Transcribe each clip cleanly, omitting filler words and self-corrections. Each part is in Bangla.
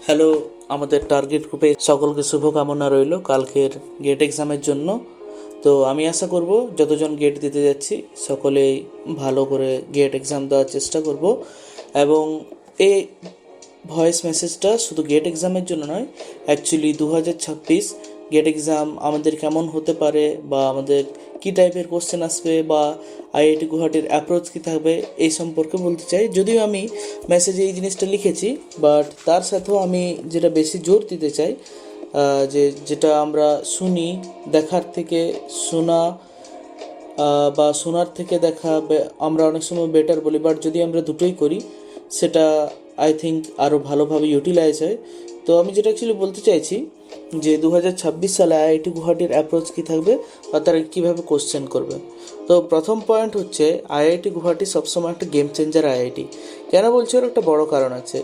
হ্যালো, আমাদের টার্গেট গ্রুপে সকলকে শুভকামনা রইল কালকের গেট এক্সামের জন্য। তো আমি আশা করব যতজন গেট দিতে যাচ্ছি সকলেই ভালো করে গেট এক্সাম দেওয়ার চেষ্টা করব। এবং এই ভয়েস মেসেজটা শুধু গেট এক্সামের জন্য নয়, অ্যাকচুয়ালি 2026 গেট এক্সাম আমাদের কেমন হতে পারে বা আমাদের কী টাইপের কোশ্চেন আসবে বা আইআইটি গুয়াহাটির অ্যাপ্রোচ কী থাকবে এই সম্পর্কে বলতে চাই। যদিও আমি মেসেজে এই জিনিসটা লিখেছি, বাট তার সাথেও আমি যেটা বেশি জোর দিতে চাই, যেটা আমরা শুনি, দেখার থেকে শোনা বা শোনার থেকে দেখা আমরা অনেক সময় বেটার বলি, বাট যদি আমরা দুটোই করি সেটা আই থিঙ্ক আরও ভালোভাবে ইউটিলাইজ হয়। তো আমি যেটা অ্যাকচুয়ালি বলতে চাইছি যে 2026 সালে আইআইটি গুয়াহাটির অ্যাপ্রোচ কী থাকবে বা তারা কীভাবে কোশ্চেন করবে। তো প্রথম পয়েন্ট হচ্ছে, আইআইটি গুয়াহাটি সবসময় একটা গেম চেঞ্জার আইআইটি। কেন বলছি, ওর একটা বড় কারণ আছে।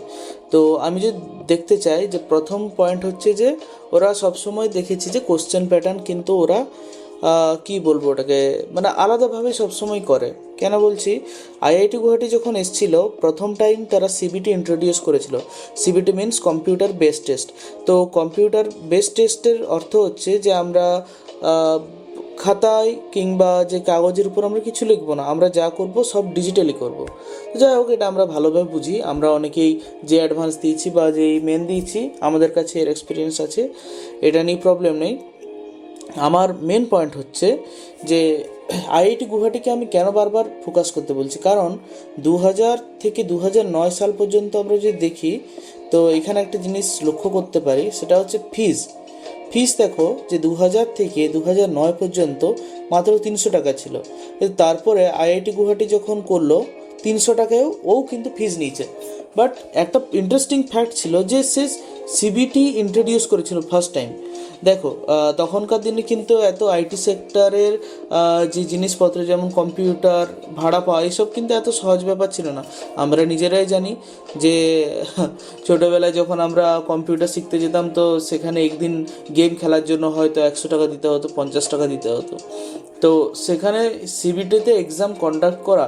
তো আমি যদি দেখতে চাই যে প্রথম পয়েন্ট হচ্ছে যে ওরা সবসময় দেখেছি যে কোশ্চেন প্যাটার্ন কিন্তু ওরা কি বলবো ওটাকে, মানে আলাদাভাবে সবসময় করে। কেন বলছি, আইআইটি গুয়াহাটি যখন এসেছিল প্রথম টাইম তারা সিবিটি ইন্ট্রোডিউস করেছিল। CBT means computer base test. তো কম্পিউটার বেস টেস্টের অর্থ হচ্ছে যে আমরা খাতায় কিংবা যে কাগজের উপর আমরা কিছু লিখবো না, আমরা যা করব সব ডিজিটালি করব। যাই হোক, এটা আমরা ভালোভাবে বুঝি। আমরা অনেকেই যে অ্যাডভান্স দিয়েছি বা যেই মেন দিয়েছি আমাদের কাছে এর এক্সপিরিয়েন্স আছে, এটা নিয়ে প্রবলেম নেই। আমার মেন পয়েন্ট হচ্ছে যে আইআইটি গুয়াহাটিকে আমি কেন বারবার ফোকাস করতে বলছি, কারণ 2000 থেকে 2009 সাল পর্যন্ত আমরা যদি দেখি, তো এখানে একটা জিনিস লক্ষ্য করতে পারি, সেটা হচ্ছে ফিস দেখো যে 2000 থেকে 2009 পর্যন্ত মাত্র 300 টাকা ছিল। তারপরে আইআইটি গুয়াহাটি যখন করলো 300 টাকায়ও ও কিন্তু ফিস নিয়েছে। বাট একটা ইন্টারেস্টিং ফ্যাক্ট ছিল যে সে সিবিটি ইন্ট্রোডিউস করেছিল ফার্স্ট টাইম। দেখো, তখনকার দিনে কিন্তু এত আইটি সেক্টরের যে জিনিসপত্র যেমন কম্পিউটার ভাড়া পাওয়া এইসব কিন্তু এত সহজ ব্যাপার ছিল না। আমরা নিজেরাই জানি যে ছোটোবেলায় যখন আমরা কম্পিউটার শিখতে যেতাম, তো সেখানে একদিন গেম খেলার জন্য হয়তো 100 টাকা দিতে হতো, 50 টাকা দিতে হতো। তো সেখানে সিবিটিতে এক্সাম কন্ডাক্ট করা,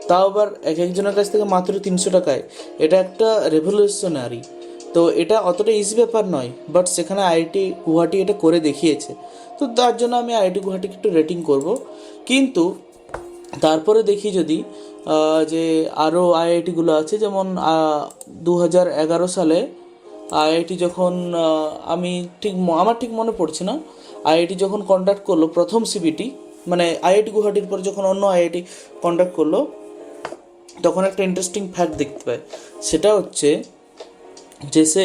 তাও আবার একজনের কাছ থেকে মাত্র 300 টাকায়, এটা একটা রেভলিউশনারি। তো এটা অতটা ইজি ব্যাপার নয়, বাট সেখানে আইআইটি গুয়াহাটি এটা করে দেখিয়েছে। তো তার জন্য আমি আইআইটি গুয়াহাটিকে একটু রেটিং করব। কিন্তু তারপরে দেখি যদি যে আরও আইআইটিগুলো আছে, যেমন 2011 সালে আইআইটি যখন আমার ঠিক মনে পড়ছে না, আইআইটি যখন কন্ডাক্ট করলো প্রথম সিবিটি, মানে আইআইটি গুয়াহাটির পর যখন অন্য আইআইটি কন্ডাক্ট করলো, তখন একটা ইন্টারেস্টিং ফ্যাক্ট দেখতে পাই। সেটা হচ্ছে যে সে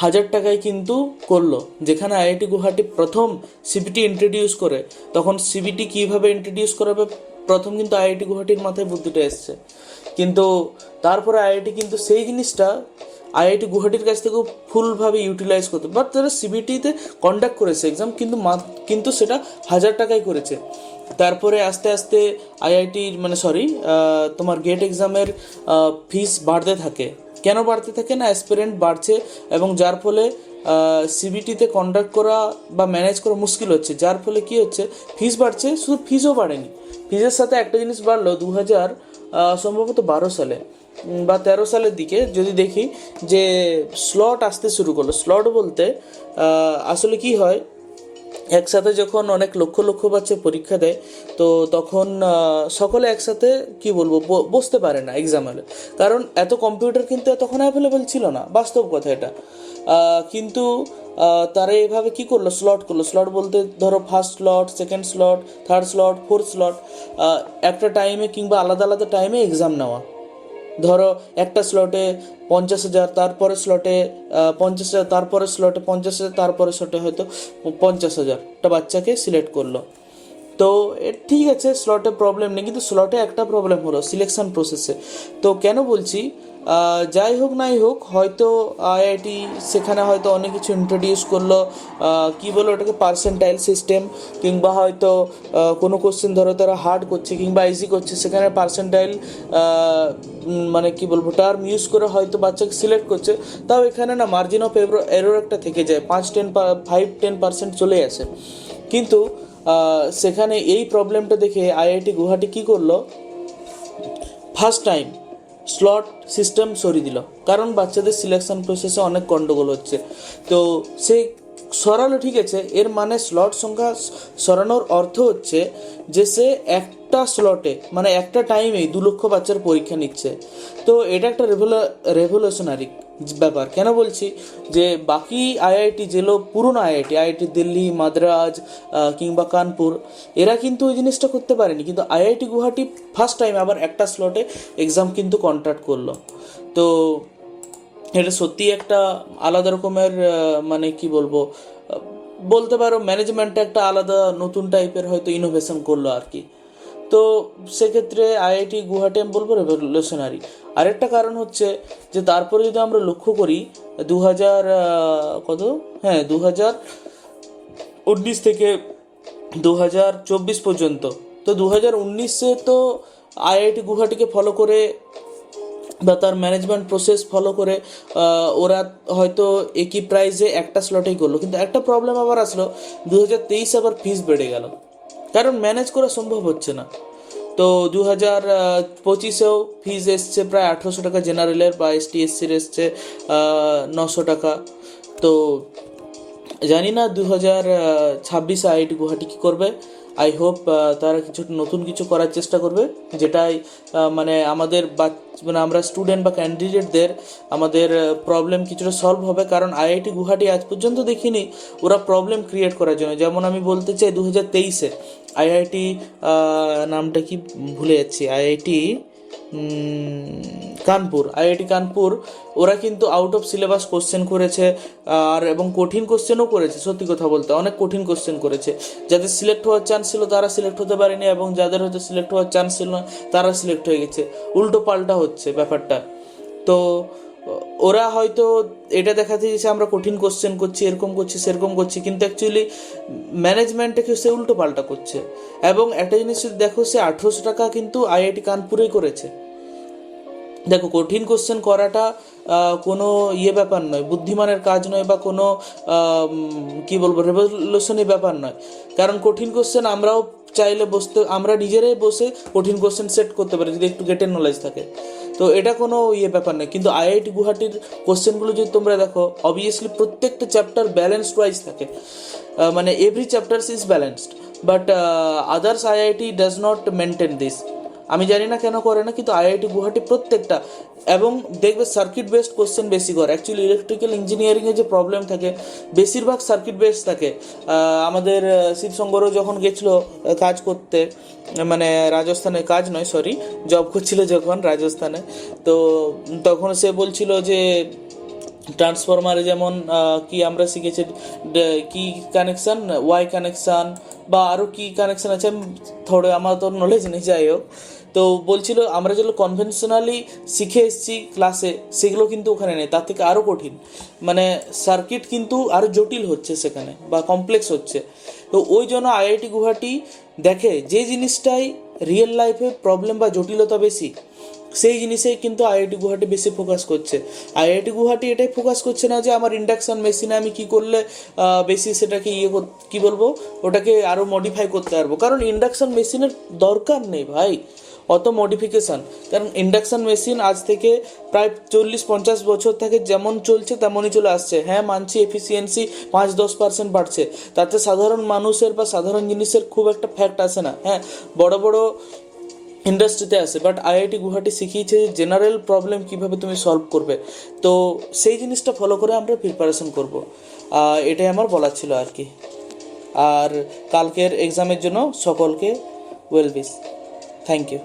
1000 টাকায় কিন্তু করলো। যেখানে আইআইটি গুয়াহাটি প্রথম সিবিটি ইন্ট্রোডিউস করে, তখন সিবিটি কীভাবে ইন্ট্রোডিউস করাবে প্রথম কিন্তু আইআইটি গুয়াহাটির মাথায় বুদ্ধিটা এসছে। কিন্তু তারপরে আইআইটি কিন্তু সেই জিনিসটা আইআইটি গুয়াহাটির কাছ থেকেও ফুলভাবে ইউটিলাইজ করতে, বাট তারা সিবিটিতে কন্ডাক্ট করেছে এক্সাম, কিন্তু সেটা 1000 টাকায় করেছে। তারপরে আস্তে আস্তে আইআইটির তোমার গেট এক্সামের ফিস বাড়তে থাকে। কেন বাড়তে থাকে না, অ্যাসপিরেন্ট বাড়ছে এবং যার ফলে সিবিটিতে কন্ডাক্ট করা বা ম্যানেজ করা মুশকিল হচ্ছে, যার ফলে কী হচ্ছে, ফিস বাড়ছে। শুধু ফিসও বাড়েনি, ফিসের সাথে একটা জিনিস বাড়লো 2000 সম্ভবত 12 সালে বা 13 সালের দিকে যদি দেখি যে স্লট আসতে শুরু করলো। স্লট বলতে আসলে কি হয়, একসাথে যখন অনেক লক্ষ লক্ষ বাচ্চা পরীক্ষা দেয়, তো তখন সকলে একসাথে বসতে পারে না এক্সাম হলে, কারণ এত কম্পিউটার কিন্তু তখন অ্যাভেলেবেল ছিল না, বাস্তব কথা এটা। কিন্তু তারা এভাবে কি করলো, স্লট করলো। স্লট বলতে ধরো first slot, second slot, third slot, fourth slot, একটা টাইমে কিংবা আলাদা আলাদা টাইমে এক্সাম নেওয়া। ধরো একটা স্লটে 50,000, তারপরে স্লটে 50,000, তারপরে স্লটে 50,000, তারপরে স্লটে হয়তো 50,000টা বাচ্চাকে সিলেক্ট করলো। তো ঠিক আছে, স্লটে প্রবলেম নেই, কিন্তু স্লটে একটা প্রবলেম হলো সিলেকশন প্রসেসে। তো কেন বলছি, যাই হোক নাই হোক, হয়তো আইআইটি সেখানে হয়তো অনেক কিছু ইন্ট্রোডিউস করলো, কী বলো ওটাকে, পার্সেন্টাইল সিস্টেম, কিংবা হয়তো কোনো কোশ্চেন ধরো তারা হার্ড করছে কিংবা ইজি করছে, সেখানে পার্সেন্টাইল টার্ম ইউজ করে হয়তো বাচ্চাকে সিলেক্ট করছে। তাও এখানে না মার্জিন অফ এরর একটা থেকে যায়, 5-10% চলে আসে। কিন্তু সেখানে এই প্রবলেমটা দেখে আইআইটি গুয়াহাটি কী করলো, ফার্স্ট টাইম স্লট সিস্টেম সরিয়ে দিল, কারণ বাচ্চাদের সিলেকশন প্রসেসে অনেক গণ্ডগোল হচ্ছে। তো সে সরালো, ঠিক আছে, এর মানে স্লট সংখ্যা সরানোর অর্থ হচ্ছে যে সে একটা স্লটে মানে একটা টাইমেই 2 লক্ষ বাচ্চার পরীক্ষা নিচ্ছে। তো এটা একটা রেভলিউশনারি ব্যাপার। কেন বলছি, যে বাকি আইআইটি যেগুলো পুরনো আইআইটি দিল্লি, মাদ্রাজ কিংবা কানপুর, এরা কিন্তু ওই জিনিসটা করতে পারেনি, কিন্তু আইআইটি গুয়াহাটি ফার্স্ট টাইম আবার একটা স্লটে এক্সাম কিন্তু কন্ডাক্ট করলো। তো এটা সত্যি একটা আলাদা রকমের মানে কি বলবো, বলতে পারো ম্যানেজমেন্টটা একটা আলাদা নতুন টাইপের হয়তো ইনোভেশন করলো আর কি। তো সেক্ষেত্রে আইআইটি গুয়াহাটি আমি বলবো রেভলিউশনারি। আরেকটা কারণ হচ্ছে যে তারপরে যদি আমরা লক্ষ্য করি 2019 থেকে 2024 পর্যন্ত, তো 2019-এ তো আইআইটি গুয়াহাটিকে ফলো করে বা তার ম্যানেজমেন্ট প্রসেস ফলো করে ওরা হয়তো একই প্রাইসে একটা স্লটেই করলো, কিন্তু একটা প্রবলেম আবার আসলো, 2023 আবার ফিস বেড়ে গেল, কারণ ম্যানেজ করা সম্ভব হচ্ছে না। তো 2025-এও ফিস এসছে প্রায় 1800 টাকা জেনারেলের, বা ST/SC-র এসছে 900 টাকা। তো জানি না 2026 আইআইটি গুয়াহাটি কী করবে। আই হোপ তারা নতুন কিছু করার চেষ্টা করবে, যেটাই মানে আমাদের মানে আমরা স্টুডেন্ট বা ক্যান্ডিডেটদের আমাদের প্রবলেম কিছুটা সলভ হবে। কারণ আইআইটি গুয়াহাটি আজ পর্যন্ত দেখিনি ওরা প্রবলেম ক্রিয়েট করার জন্য। যেমন আমি বলতে চাই 2023-এ আইআইটি নামটা কি ভুলে যাচ্ছি, আইআইটি কানপুর, ওরা কিন্তু আউট অফ সিলেবাস কোশ্চেন করেছে, আর এবং কঠিন কোশ্চেনও করেছে। সত্যি কথা বলতে অনেক কঠিন কোশ্চেন করেছে। যাদের সিলেক্ট হওয়ার চান্স ছিল তারা সিলেক্ট হতে পারেনি, এবং যাদের হয়তো সিলেক্ট হওয়ার চান্স ছিল না তারা সিলেক্ট হয়ে গেছে। উল্টো পাল্টা হচ্ছে ব্যাপারটা। তো ওরা হয়তো এটা দেখাতে যে আমরা কঠিন কোশ্চেন করছি, এরকম করছি, সেরকম করছি, কিন্তু অ্যাকচুয়ালি ম্যানেজমেন্টটাকে সে উল্টো পাল্টা করছে। এবং একটা জিনিস দেখো, সে 1800 টাকা কিন্তু আইআইটি কানপুরেই করেছে। দেখো, কঠিন কোশ্চেন করাটা কোনো ব্যাপার নয়, বুদ্ধিমানের কাজ নয়, বা কোনো কি বলবো রেভলিউশনারি ব্যাপার নয়। কারণ কঠিন কোশ্চেন আমরাও চাইলে আমরা নিজেরাই বসে কঠিন কোশ্চেন সেট করতে পারি যদি একটু গেটের নলেজ থাকে। তো এটা কোনো ব্যাপার নয়। কিন্তু আইআইটি গুয়াহাটির কোশ্চেনগুলো যদি তোমরা দেখো, অবভিয়াসলি প্রত্যেকটা চ্যাপ্টার ব্যালেন্সড ওয়াইজ থাকে, মানে every chapters is balanced, but others IIT does not maintain this. আমি জানি না কেন করে না, কিন্তু আইআইটি গুয়াহাটি প্রত্যেকটা, এবং দেখবে সার্কিট বেসড কোশ্চেন বেশি করে। অ্যাকচুয়ালি ইলেকট্রিক্যাল ইঞ্জিনিয়ারিংয়ে যে প্রবলেম থাকে বেশিরভাগ সার্কিট বেসড থাকে। আমাদের শিবশঙ্করও যখন গেছিলো কাজ করতে, মানে রাজস্থানে কাজ নয়, সরি, জব করছিল যখন রাজস্থানে, তো তখন সে বলছিল যে ট্রান্সফরমারে যেমন কি আমরা শিখেছি, কি কানেকশান, ওয়াই কানেকশান, বা আরও কি কানেকশান আছে, থোড়ে আমার তো নলেজ নেই, যাই হোক। তো বলছিল আমরা যেগুলো কনভেনশনালি শিখে এসেছি ক্লাসে, সেগুলো কিন্তু ওখানে নেই, তার থেকে আরও কঠিন, মানে সার্কিট কিন্তু আরও জটিল হচ্ছে সেখানে, বা কমপ্লেক্স হচ্ছে। তো ওই জন্য আইআইটি গুয়াহাটি দেখে যে জিনিসটাই রিয়েল লাইফে প্রবলেম বা জটিলতা বেশি, সেই জিনিসেই কিন্তু আইআইটি গুয়াহাটি বেশি ফোকাস করছে। আইআইটি গুয়াহাটি এটাই ফোকাস করছে না যে আমার ইন্ডাকশান মেশিনে আমি কী করলে বেশি সেটাকে কী বলবো, ওটাকে আরও মডিফাই করতে পারবো। কারণ ইন্ডাকশান মেশিনের দরকার নেই ভাই অত মডিফিকেশান। কারণ ইন্ডাকশান মেশিন আজ থেকে প্রায় 40-50 বছর থেকে যেমন চলছে তেমনই চলে আসছে। হ্যাঁ, মানছি এফিসিয়েন্সি 5-10% বাড়ছে, তাতে সাধারণ মানুষের বা সাধারণ জিনিসের খুব একটা ফ্যাক্ট আসে না। হ্যাঁ, বড় বড় ইন্ডাস্ট্রিতে আসে, বাট আইআইটি গুয়াহাটি শিখিয়েছে যে জেনারেল প্রবলেম কীভাবে তুমি সলভ করবে। তো সেই জিনিসটা ফলো করে আমরা প্রিপারেশন করব, এটাই আমার বলার ছিল আর কি। আর কালকের এক্সামের জন্য সকলকে ওয়েল উইশ, থ্যাংক ইউ।